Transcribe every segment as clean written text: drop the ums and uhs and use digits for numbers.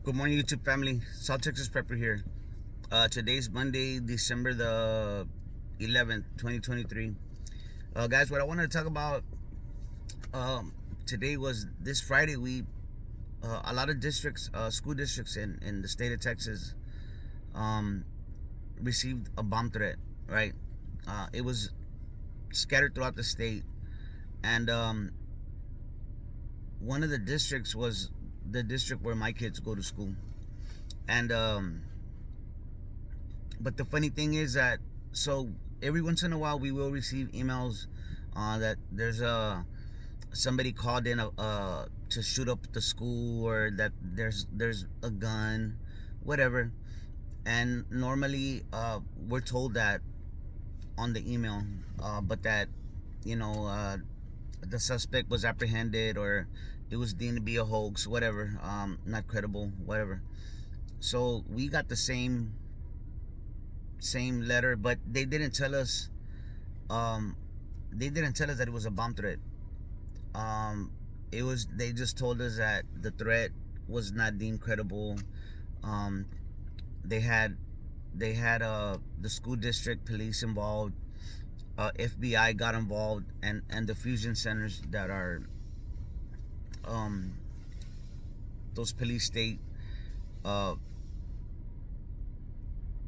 Good morning, YouTube family. South Texas Prepper here. Today's Monday, December the 11th, 2023. Guys, what I wanted to talk about today was this Friday. A lot of districts, school districts in the state of Texas, um, received a bomb threat. Right, it was scattered throughout the state, and one of the districts was the district where my kids go to school, and but the funny thing is that so every once in a while we will receive emails that there's somebody called in to shoot up the school, or that there's a gun, whatever. And normally we're told that on the email, but that you know the suspect was apprehended, or it was deemed to be a hoax, whatever, not credible, whatever. So we got the same letter, but um they didn't tell us that it was a bomb threat. It was They just told us that the threat was not deemed credible. um they had the school district police involved, FBI got involved, and the fusion centers that are um those police state uh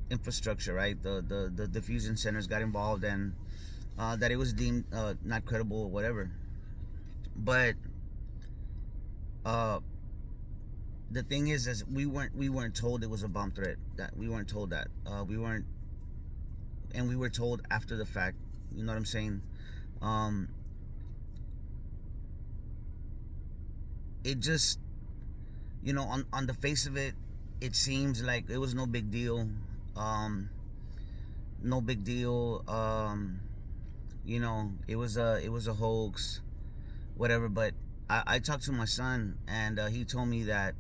infrastructure, right? The fusion centers got involved, and that it was deemed not credible or whatever. But uh, the thing is we weren't told it was a bomb threat. That we weren't told that. We weren't, and we were told after the fact. You know what I'm saying? Um, it just, on the face of it, it seems like it was no big deal. Um, no big deal. It was a hoax, whatever. But I talked to my son, and he told me that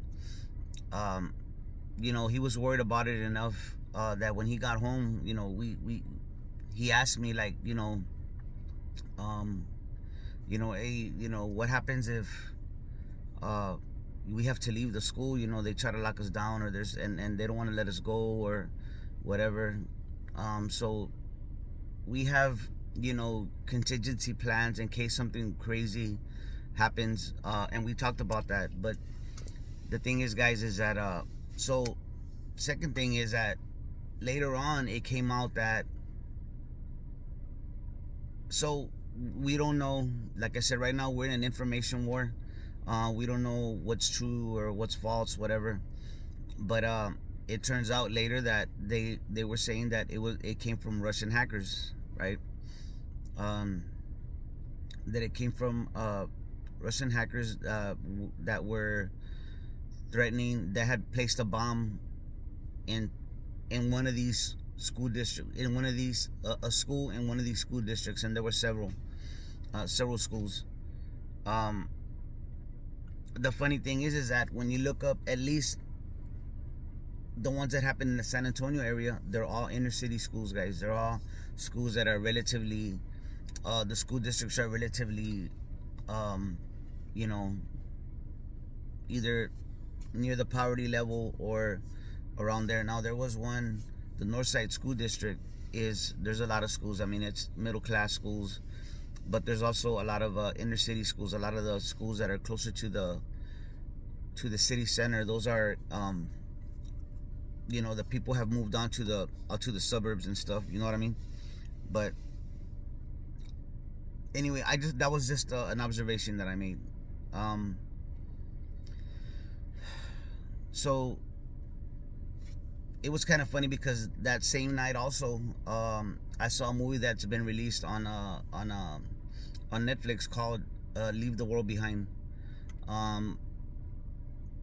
um, he was worried about it enough that when he got home, we he asked me, like, um, hey, what happens if uh, we have to leave the school? They try to lock us down, or and they don't want to let us go, or whatever. So we have contingency plans in case something crazy happens, and we talked about that. But the thing is, guys, is that so second thing is that later on it came out that, so we don't know. Like I said, right now we're in an information war. We don't know what's true or what's false, whatever. But it turns out later that they were saying that it came from Russian hackers, right? um, that it came from Russian hackers that were threatening, that had placed a bomb in one of these school districts, in one of these a school in one of these school districts, and there were several schools. Um, the funny thing is that when you look up, at least the ones that happen in the San Antonio area, they're all inner city schools, guys. They're all schools that are relatively, the school districts are relatively, um, you know, either near the poverty level or around there. Now there was one, the Northside School District there's a lot of schools. I mean, it's middle class schools, but there's also a lot of inner city schools. A lot of the schools that are closer to the city center, those are the people have moved on to the suburbs and stuff. You know what I mean? But anyway, that was just an observation that I made. Um, so it was kind of funny because that same night also, I saw a movie that's been released on Netflix called Leave the World Behind. Um,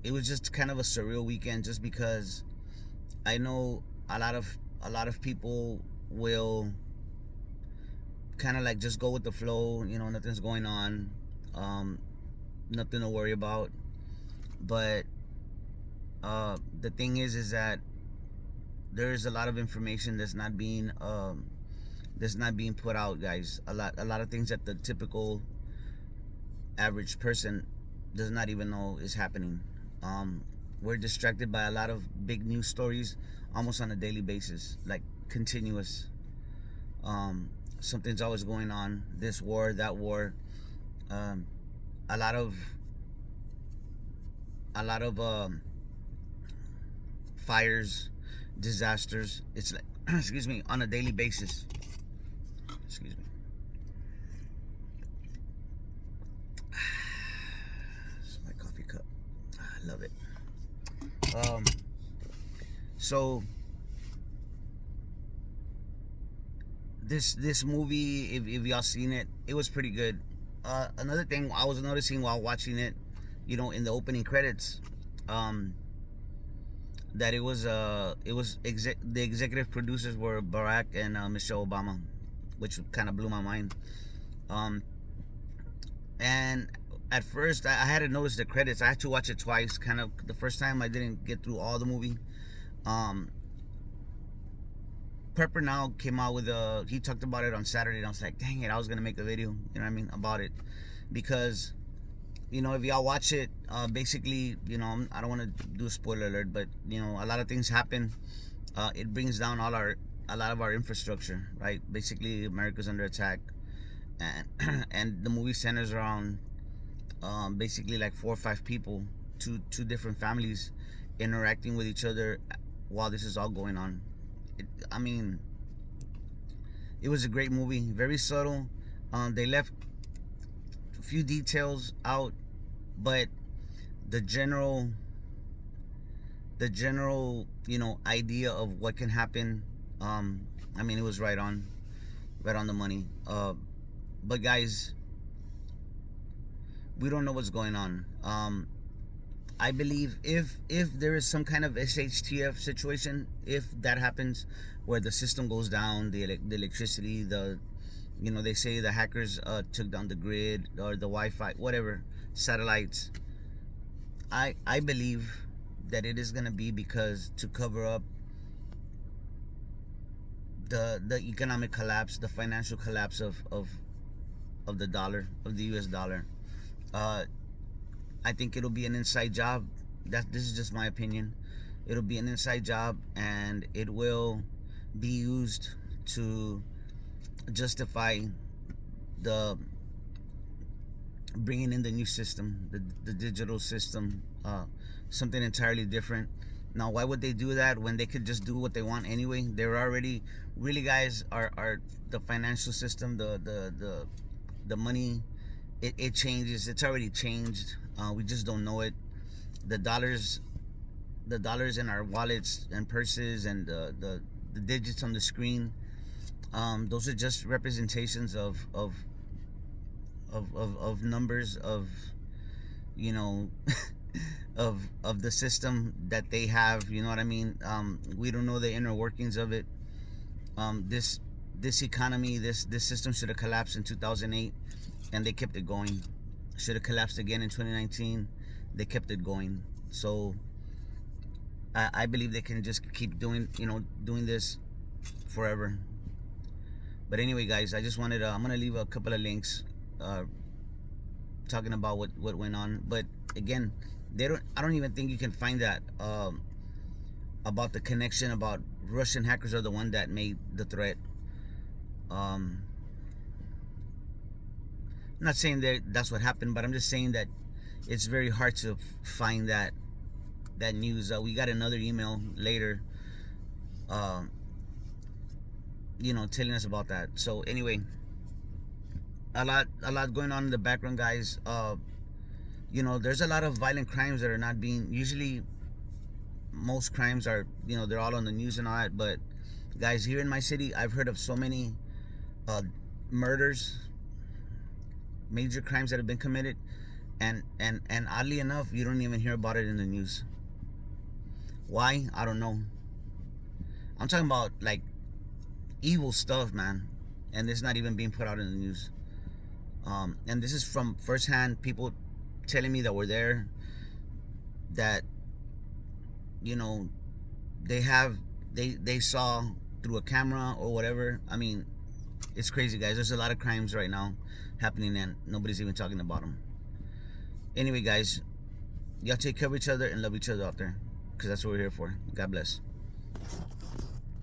it was just kind of a surreal weekend, just because I know a lot of people will kind of like just go with the flow. Nothing's going on, um, nothing to worry about. But the thing is that there's a lot of information that's not being put out, guys. A lot of things that the typical average person does not even know is happening. we're distracted by a lot of big news stories almost on a daily basis, like continuous. Something's always going on. This war, that war. Um, a lot of a lot of fires, disasters. It's like excuse me, on a daily basis. Excuse me. It's my coffee cup. I love it. Um, so this movie, if y'all seen it, it was pretty good. Another thing I was noticing while watching it, in the opening credits, um, that the executive producers were Barack and Michelle Obama, which kind of blew my mind. Um, and at first I hadn't noticed the credits. I had to watch it twice. Kind of the first time I didn't get through all the movie. Um, Prepper Now came out with he talked about it on Saturday, and I was like, dang it, I was gonna make a video, about it, because, if y'all watch it, basically, I don't want to do a spoiler alert, but a lot of things happen. It brings down a lot of our infrastructure, right? Basically, America's under attack, and and the movie centers around basically like 4 or 5 people, two different families interacting with each other while this is all going on. I mean, it was a great movie, very subtle. They left a few details out, but the general idea of what can happen, I mean, it was right on the money. But guys, we don't know what's going on. I believe if there is some kind of SHTF situation, if that happens, where the system goes down, the electricity, they say the hackers took down the grid or the Wi-Fi, whatever, satellites. I believe that it is gonna be because to cover up the economic collapse, the financial collapse of the dollar, of the US dollar. I think it'll be an inside job. This is just my opinion. It'll be an inside job, and it will be used to justify the bringing in the new system, the digital system, something entirely different. Now, why would they do that when they could just do what they want anyway? They're already, really, guys, are the financial system, the money, it changes. It's already changed. We just don't know it. The dollars in our wallets and purses, and the digits on the screen, those are just representations of numbers of of the system that they have. You know what I mean? We don't know the inner workings of it. This economy, this system should have collapsed in 2008, and they kept it going. Should have collapsed again in 2019. They kept it going. So I believe they can just keep doing this forever. But anyway, guys, I just wanted I'm gonna leave a couple of links talking about what went on. But again, I don't even think you can find that about the connection, about Russian hackers are the one that made the threat. I'm not saying that that's what happened, but I'm just saying that it's very hard to find that news. We got another email later, telling us about that. So anyway, a lot going on in the background, guys. There's a lot of violent crimes that are not being, usually most crimes are, they're all on the news and all that. But guys, here in my city, I've heard of so many murders, major crimes that have been committed, and oddly enough, you don't even hear about it in the news. Why? I don't know. I'm talking about like evil stuff, man, and it's not even being put out in the news. And this is from firsthand people telling me that were there, that they saw through a camera or whatever. I mean, it's crazy, guys. There's a lot of crimes right now happening, and nobody's even talking about them. Anyway, guys, Y'all take care of each other and love each other out there, because that's what we're here for. God bless.